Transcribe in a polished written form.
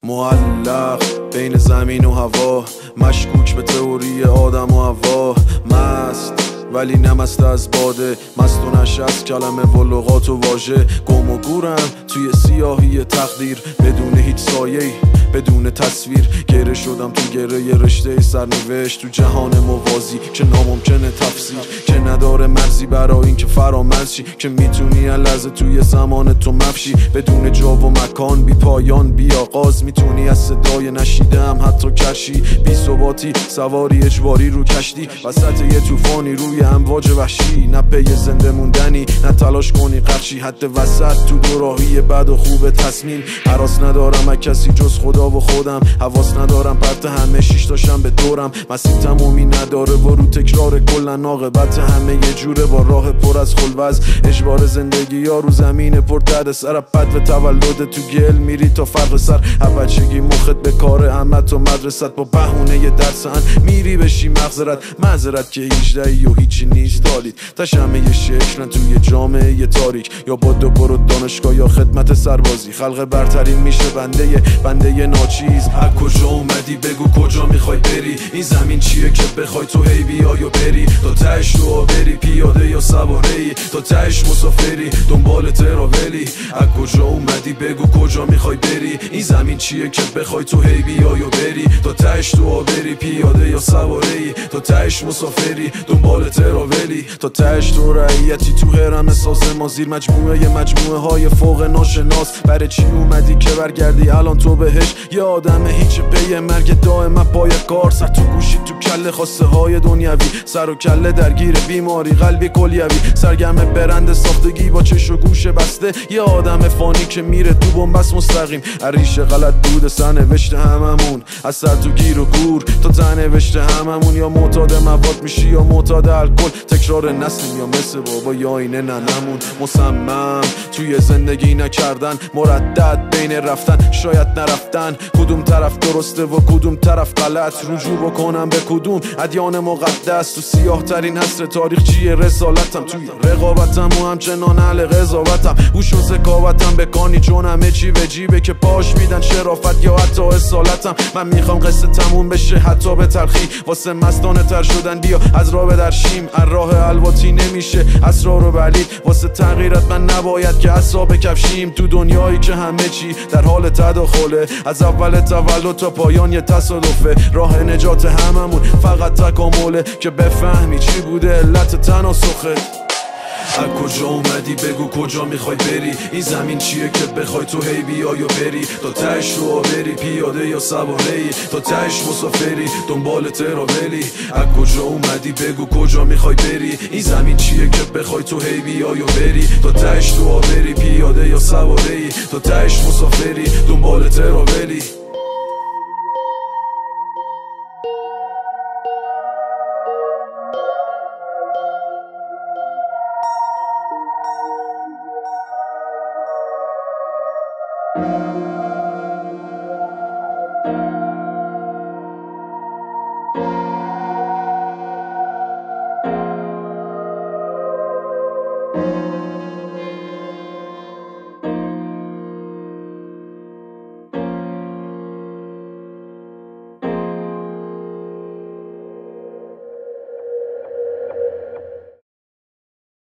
معلق بین زمین و هوا، مشکوک به تئوری آدم و هوا. مست ولی نمست از باده، مست و نشست کلمه و لغات و واژه. گم و گورم توی سیاهی تقدیر، بدون هیچ سایه‌ای، بدون تصویر. گره شدم تو گره ی رشته سرنوشت، تو جهان موازی که ناممکنه تفسیر، که نداره مرزی برای این که فرامرز شی، که میتونی لحظه توی زمان تو مفشی، بدون جا و مکان، بی پایان بی آغاز. میتونی از صدای نشیدم حتی کرشی، بی ثباتی سواری اجباری رو کشتی، وسط یه طوفانی روی امواج وحشی. نه پی زنده موندنی نه تلاش کنی قرشی، حد وسط تو دوراهی بد و خوب تصمیم. حراس ندارم از کسی جز خدا و خودم، حواس ندارم پرت همه شیش تاشم به دورم. مسیر تمومی نداره و رو تکرار کلن، عاقبت همه یه جوره با راه پر از خلوز. اجبار زندگی ها رو زمین پر درد سر، پد و تولد تو گل میری تا فرق سر. بچگی مخت به کار عمت و مدرست، با بهونه یه درسن میری بشی مغزرت. معذرت که 18 و هیچی نیست دالید، تشمه یه شکلن توی جامعه یه تاریک. یا با دو برو دانشگاه یا خدمت سربازی، خلق برترین میشه بنده ناچیز. از کجا اومدی بگو کجا میخوای بری، این زمین چیه که بخوای تو هی بیای و بری. تا تهش تو بری پیاده یا سواره ای، تا تهش مسافری دنبال تراولی. از کجا اومدی بگو کجا میخوای بری، این زمین چیه که بخوای تو هی بیای و بری. تا تهش تو بری پیاده یا سواره ای، تا تهش مسافری دنبال تراولی. تا تهش تو رعیتی تو هرم سازما، زیر مجموعه های فوق ناشناس. برای چی اومدی که برگردی الان تو بهش؟ یه آدم هیچ پی مرگ دائما پای کار، سر تو گوشی تو کله خواسته های دنیوی، سر و کله درگیر بیماری قلبی کلیوی. سرگرم برند ساختگی با چش و گوش بسته، یه آدم فانی که میره تو بنبست مستقیم. عریش غلط بود سرنوشت هممون، از سر تو گیر و گور تا تنوشت هممون. یا معتاد مواد میشی یا معتاد الکل، تکرار نسلیم یا مثل بابا یا اینه ننمون. مصمم توی زندگی نکردن، مردد بین رفتن شاید نرفتن. کدوم طرف درسته و کدوم طرف غلط، رجوع بکنم به کدوم ادیان مقدس. تو سیاه ترین عصر تاریخ چیه رسالتم، توی رقابتم و همچنان اهل قضاوتم. هوش و ذکاوتم بکانی چون همه چی به جیبه، که پاش میدن شرافت یا حتی اصالتم. من میخوام قصه تموم بشه حتی به تلخی، واسه مستانه تر شدن بیا از راه بدرشیم. از راه الواتی نمیشه اسرار و بلید، واسه تغییرات من نباید که اعصاب کفشیم. تو دنیایی که همه چی در حال تداخله، از اول تولد تا پایان یه تصادفه. راه نجات هممون فقط تکامله، که بفهمی چی بوده علت تناسخه. از کجا اومدی بگو کجا میخوای بری، این زمین چیه که بخوای تو هی بیای و بری. تا تهش تو بری پیاده یا سواره ای، تا تهش مسافری دنبال تراولی. از کجا اومدی بگو کجا میخوای بری، این زمین چیه که بخوای تو هی بیای و بری. تا تهش تو بری پیاده یا سواره ای، تا تهش مسافری دنبال تراولی.